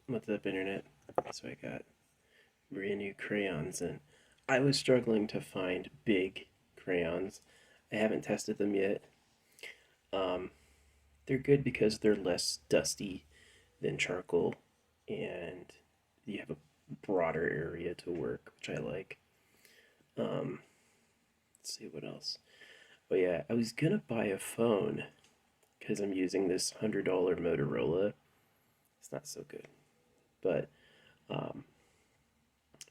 What's up, internet? So I got brand new crayons, and I was struggling to find big crayons. I haven't tested them yet. Um, they're good because they're less dusty than charcoal, and you have a broader area to work, which I like. Um, let's see what else. But yeah, I was gonna buy a phone because I'm using this $100 Motorola. It's not so good, but um,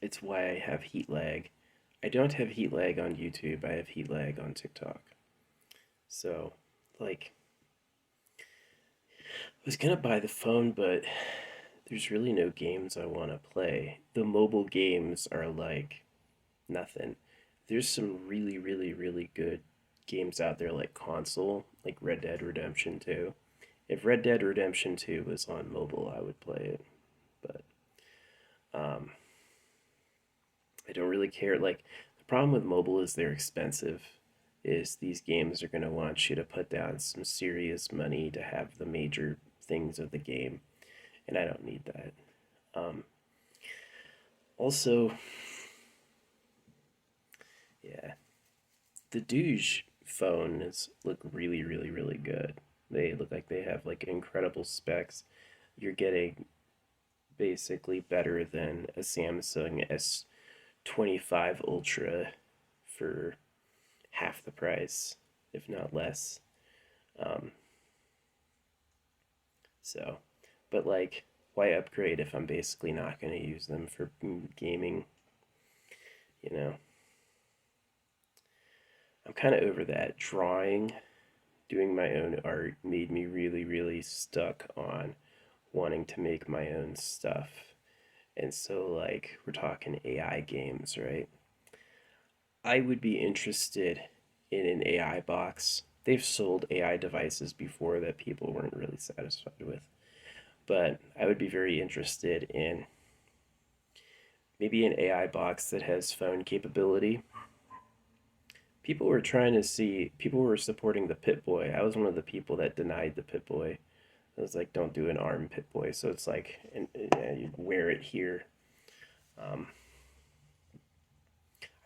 it's why I have heat lag. I don't have heat lag on YouTube. I have heat lag on TikTok. So, like, I was gonna buy the phone, but there's really no games I want to play. The mobile games are like nothing. There's some really, really, really good games out there like console, like Red Dead Redemption 2. If Red Dead Redemption 2 was on mobile, I would play it. But um, I don't really care. Like, the problem with mobile is they're expensive. Is these games are going to want you to put down some serious money to have the major things of the game, and I don't need that. Um, Also, yeah, the Doge phones look really, really, really good. They look like they have like incredible specs. You're getting basically better than a Samsung S25 Ultra for half the price, if not less. Um, so, but like, why upgrade if I'm basically not going to use them for gaming? You know, I'm kind of over that. Doing my own art made me really, really stuck on wanting to make my own stuff. And so, like, we're talking AI games, right? I would be interested in an AI box. They've sold AI devices before that people weren't really satisfied with. But I would be very interested in maybe an AI box that has phone capability. People were supporting the Pit Boy. I was one of the people that denied the Pit Boy. I was like, don't do an ARM Pit Boy. So it's like, and you wear it here. Um,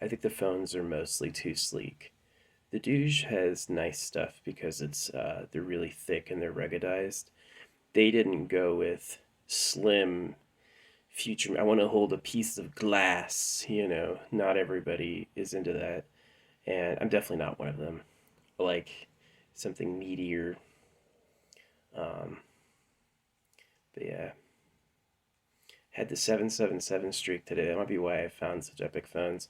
I think the phones are mostly too sleek. The Doge has nice stuff because they're really thick and they're ruggedized. They didn't go with slim future. I want to hold a piece of glass. Not everybody is into that, and I'm definitely not one of them. I like something meatier. Um, but yeah, had the 777 streak today. That might be why I found such epic phones.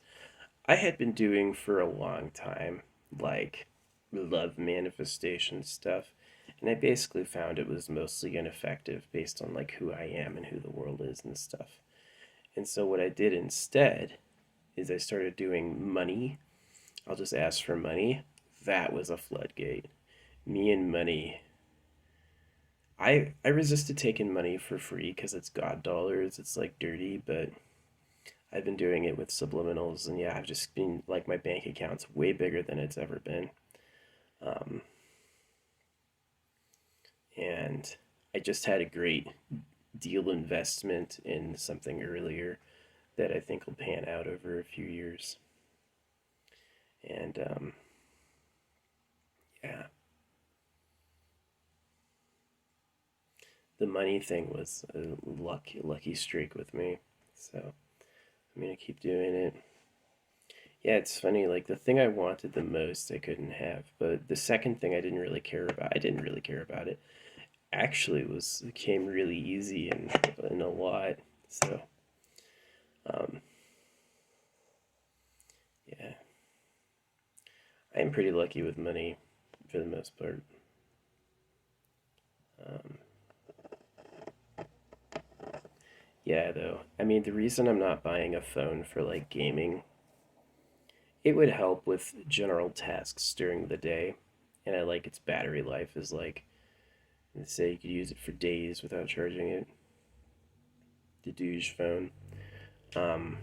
I had been doing for a long time, like love manifestation stuff, and I basically found it was mostly ineffective based on like who I am and who the world is and stuff. And so what I did instead is I started doing money. I'll just ask for money. That was a floodgate. Me and money. I resisted taking money for free because it's God dollars. It's like dirty, but I've been doing it with subliminals, and yeah, I've just been like my bank account's way bigger than it's ever been. Um, and I just had a great deal investment in something earlier that I think will pan out over a few years. And yeah, the money thing was a lucky streak with me. So I'm gonna keep doing it. Yeah, it's funny. Like the thing I wanted the most, I couldn't have. But the second thing I didn't really care about, I didn't really care about it. Actually, was it came really easy and a lot. So um, yeah, I am pretty lucky with money for the most part. Um, yeah, though. I mean, the reason I'm not buying a phone for like gaming, it would help with general tasks during the day, and I like its battery life is like, let's say you could use it for days without charging it. The Doge phone. Um,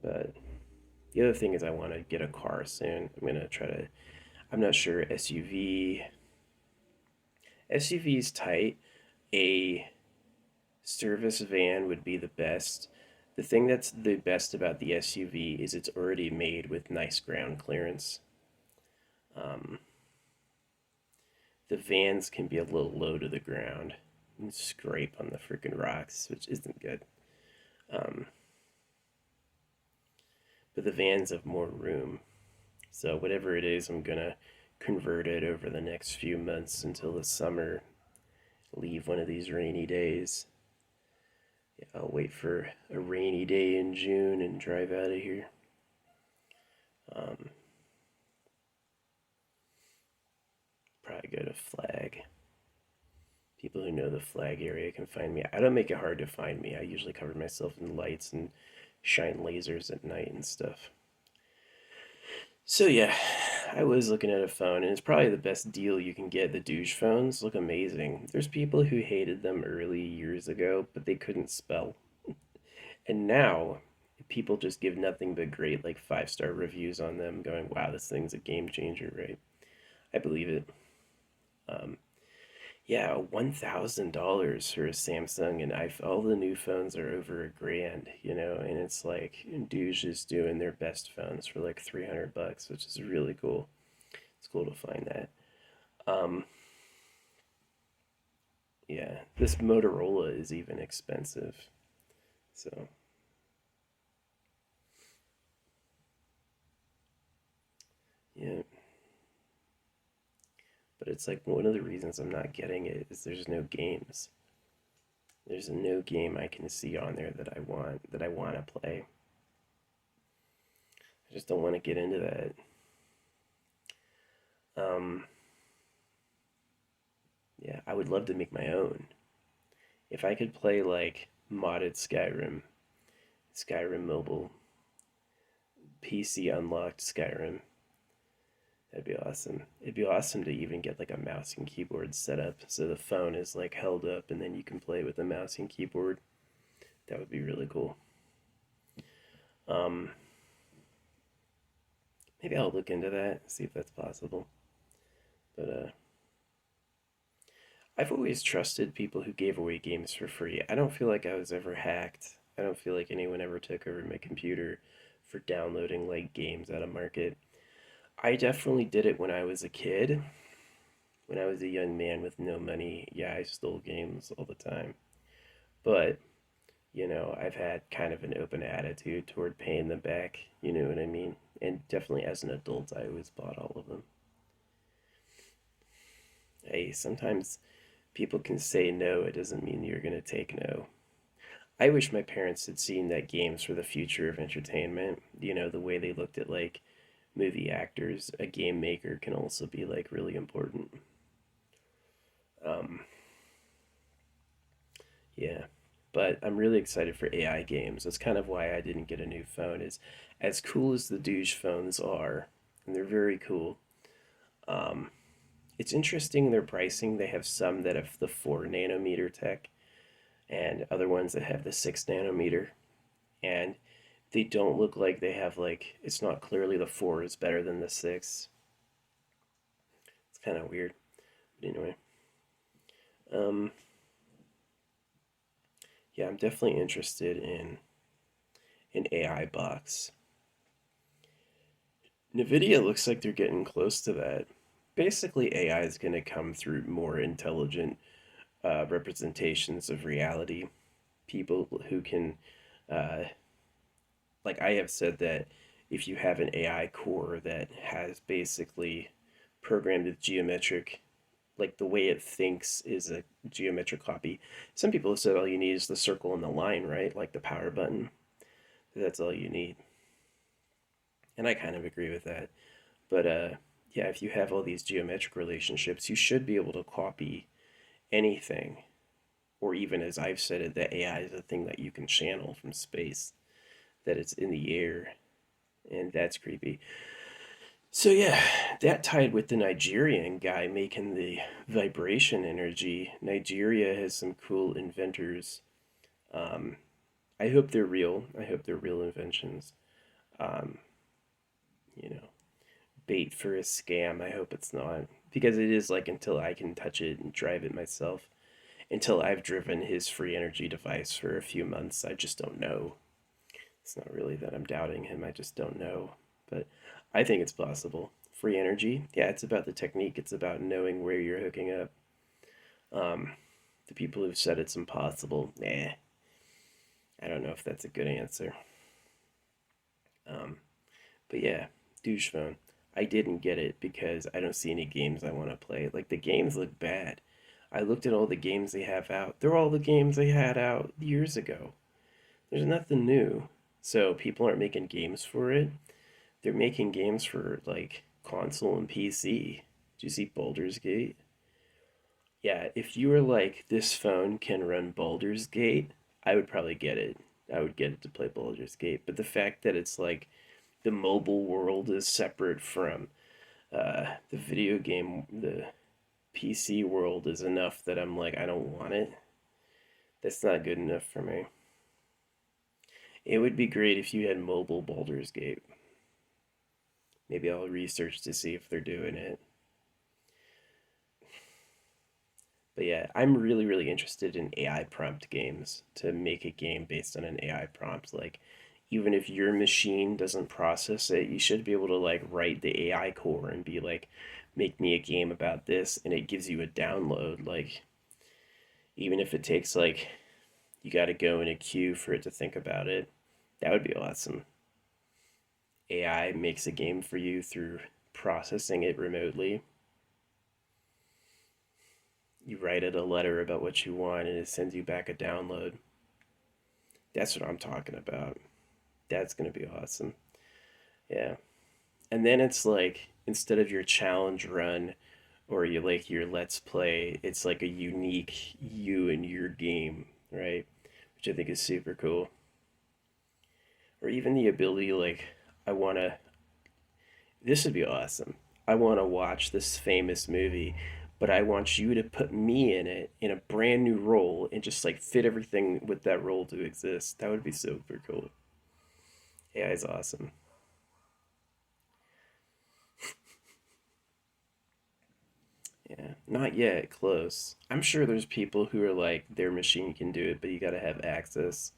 but the other thing is I want to get a car soon. I'm gonna try to. I'm not sure SUV. SUV is tight, A service van would be the best. The thing that's the best about the SUV is it's already made with nice ground clearance. Um, the vans can be a little low to the ground and scrape on the freaking rocks, which isn't good. Um, but the vans have more room. So whatever it is, I'm gonna convert it over the next few months until the summer. Leave one of these rainy days. Yeah, I'll wait for a rainy day in June and drive out of here. Um, Probably go to Flag. People who know the Flag area can find me. I don't make it hard to find me. I usually cover myself in lights and shine lasers at night and stuff. So yeah, I was looking at a phone, and it's probably the best deal you can get. The douche phones look amazing. There's people who hated them early years ago, but they couldn't spell. And now people just give nothing but great, like 5-star reviews on them, going, "Wow, this thing's a game changer," right? I believe it. Um, yeah, $1,000 for a Samsung, and all the new phones are over a grand, and it's like Douche is doing their best phones for like $300, which is really cool. It's cool to find that. Um, yeah, this Motorola is even expensive, so yeah. But it's like one of the reasons I'm not getting it is there's no games. There's no game I can see on there that I want to play. I just don't want to get into that. Um, yeah, I would love to make my own. If I could play like modded Skyrim, Skyrim Mobile, PC unlocked Skyrim, that'd be awesome. It'd be awesome to even get like a mouse and keyboard set up so the phone is like held up and then you can play with a mouse and keyboard. That would be really cool. Um, Maybe I'll look into that, see if that's possible. But I've always trusted people who gave away games for free. I don't feel like I was ever hacked. I don't feel like anyone ever took over my computer for downloading like games out of market. I definitely did it when I was a kid. When I was a young man with no money, yeah, I stole games all the time. But, I've had kind of an open attitude toward paying them back, you know what I mean? And definitely as an adult, I always bought all of them. Hey, sometimes people can say no, it doesn't mean you're going to take no. I wish my parents had seen that games were the future of entertainment. The way they looked at like movie actors, a game maker can also be like really important. Um, yeah, but I'm really excited for AI games. That's kind of why I didn't get a new phone. Is as cool as the douche phones are, and they're very cool. Um, it's interesting their pricing. They have some that have the 4 nanometer tech, and other ones that have the 6 nanometer, and they don't look like they have like it's not clearly the 4 is better than the 6. It's kind of weird. But anyway, um, yeah, I'm definitely interested in an AI box. NVIDIA looks like they're getting close to that. Basically, AI is going to come through more intelligent representations of reality. People who can, uh, like I have said, that if you have an AI core that has basically programmed with geometric, like the way it thinks is a geometric copy. Some people have said all you need is the circle and the line, right? Like the power button. That's all you need. And I kind of agree with that. But yeah, if you have all these geometric relationships, you should be able to copy anything. Or even as I've said it, that AI is a thing that you can channel from space, that it's in the air. And that's creepy. So yeah, that tied with the Nigerian guy making the vibration energy. Nigeria has some cool inventors. Um, I hope they're real. I hope they're real inventions. Um, you know, Bait for a scam. I hope it's not because it is like until I can touch it and drive it myself. Until I've driven his free energy device for a few months, I just don't know. It's not really that I'm doubting him, I just don't know. But I think it's possible. Free energy, yeah, it's about the technique, it's about knowing where you're hooking up. Um, the people who've said it's impossible, nah, I don't know if that's a good answer. Um, but yeah, douche phone. I didn't get it because I don't see any games I want to play. Like the games look bad. I looked at all the games they have out. They're all the games they had out years ago. There's nothing new. So people aren't making games for it. They're making games for like console and PC. Do you see Baldur's Gate? Yeah, if you were like, this phone can run Baldur's Gate, I would probably get it. I would get it to play Baldur's Gate. But the fact that it's like the mobile world is separate from the video game, the PC world is enough that I'm like, I don't want it. That's not good enough for me. It would be great if you had mobile Baldur's Gate. Maybe I'll research to see if they're doing it. But yeah, I'm really, really interested in AI prompt games to make a game based on an AI prompt. Like, even if your machine doesn't process it, you should be able to like write the AI core and be like, make me a game about this, and it gives you a download. Like, even if it takes like, you got to go in a queue for it to think about it, that would be awesome. AI makes a game for you through processing it remotely. You write it a letter about what you want, and it sends you back a download. That's what I'm talking about. That's gonna be awesome. Yeah. And then it's like, instead of your challenge run or you like your let's play, it's like a unique you and your game, right? Which I think is super cool. Or even the ability, like, I wanna, this would be awesome. I wanna watch this famous movie, but I want you to put me in it in a brand new role and just like fit everything with that role to exist. That would be super cool. AI is awesome. Yeah, not yet. Close. I'm sure there's people who are like, their machine can do it, but you got to have access.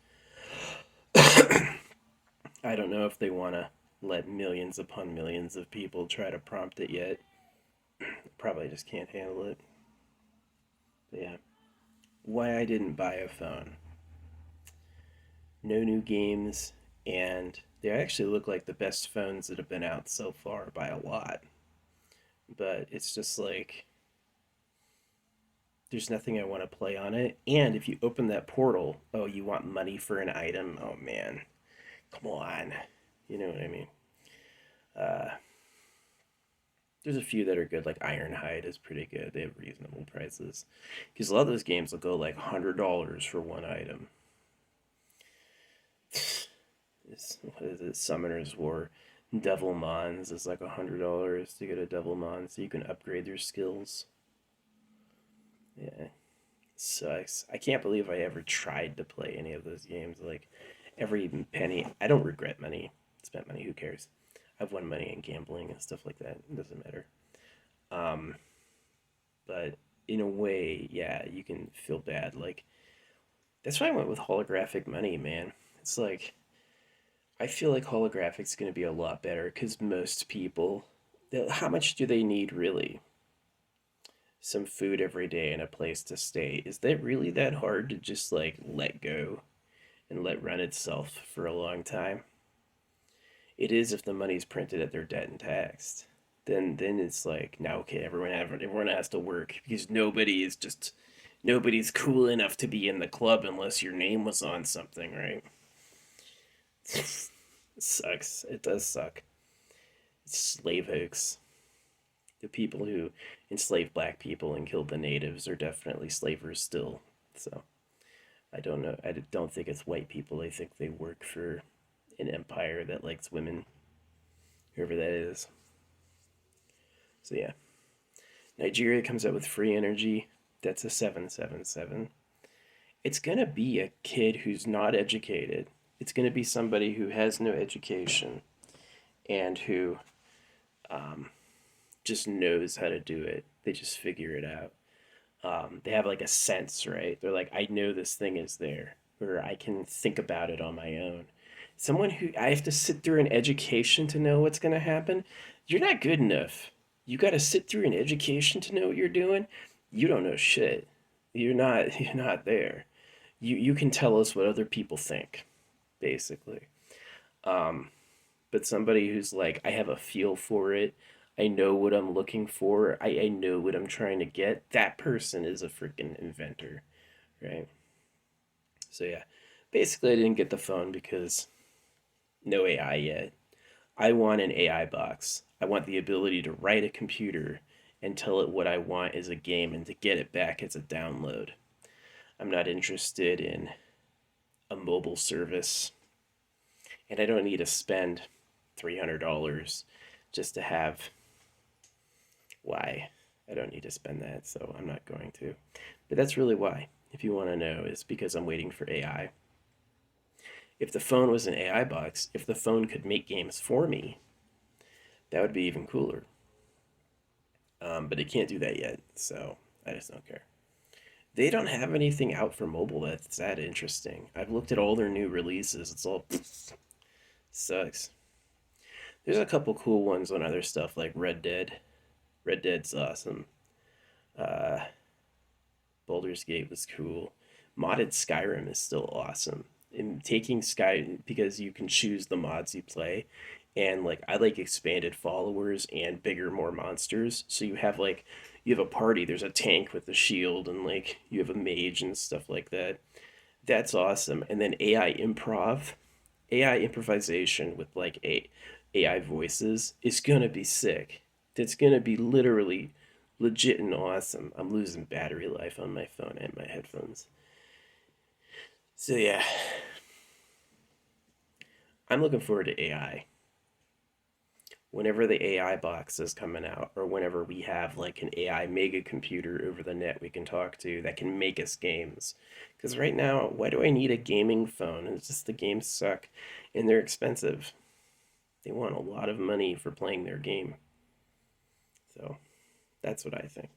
I don't know if they want to let millions upon millions of people try to prompt it yet. Probably just can't handle it. But yeah. Why I didn't buy a phone. No new games, and they actually look like the best phones that have been out so far by a lot. But it's just like, there's nothing I want to play on it. And if you open that portal, oh, you want money for an item? Oh man, come on. You know what I mean? Uh, there's a few that are good, like Ironhide is pretty good. They have reasonable prices. Because a lot of those games will go like $100 for one item. What is it? Summoner's War. Devil Mons is like $100 to get a Devil Mon so you can upgrade your skills. Yeah, sucks. I can't believe I ever tried to play any of those games. Like every penny, I don't regret money. Spent money, who cares? I've won money in gambling and stuff like that. It doesn't matter. Um, but in a way, yeah, you can feel bad. Like that's why I went with holographic money, man. It's like I feel like holographic's going to be a lot better because most people, how much do they need really? Some food every day and a place to stay. Is that really that hard to just like let go and let run itself for a long time? It is if the money's printed at their debt and taxed. Then it's like now okay, everyone has to work because nobody's cool enough to be in the club unless your name was on something, right? It sucks. It does suck. It's slave hoax. The people who enslaved black people and killed the natives are definitely slavers still. So I don't know. I don't think it's white people. I think they work for an empire that likes women, whoever that is. So yeah, Nigeria comes out with free energy. That's a 777. It's gonna be a kid who's not educated. It's gonna be somebody who has no education and who um, just knows how to do it. They just figure it out. They have like a sense, right? They're like, I know this thing is there, or I can think about it on my own. Someone who I have to sit through an education to know what's going to happen, you're not good enough. You got to sit through an education to know what you're doing. You don't know shit. You're not. You're not there. You can tell us what other people think, basically. Um, but somebody who's like, I have a feel for it. I know what I'm looking for. I know what I'm trying to get. That person is a freaking inventor, right? So yeah, basically, I didn't get the phone because no AI yet. I want an AI box. I want the ability to write a computer and tell it what I want is a game and to get it back as a download. I'm not interested in a mobile service, and I don't need to spend $300 just to have. Why? I don't need to spend that, so I'm not going to. But that's really why, if you want to know, is because I'm waiting for AI. If the phone was an AI box, if the phone could make games for me, that would be even cooler. But it can't do that yet, so I just don't care. They don't have anything out for mobile that's that interesting. I've looked at all their new releases. It's all sucks. There's a couple cool ones on other stuff like Red Dead. Red Dead's awesome. Uh, Baldur's Gate was cool. Modded Skyrim is still awesome. In taking Sky because you can choose the mods you play, and like I like expanded followers and bigger, more monsters. So you have a party. There's a tank with a shield, and like you have a mage and stuff like that. That's awesome. And then AI improvisation with like AI voices is gonna be sick. That's gonna be literally legit and awesome. I'm losing battery life on my phone and my headphones. So yeah, I'm looking forward to AI. Whenever the AI box is coming out, or whenever we have like an AI mega computer over the net we can talk to that can make us games. Because right now, why do I need a gaming phone? It's just the games suck and they're expensive. They want a lot of money for playing their game. So that's what I think.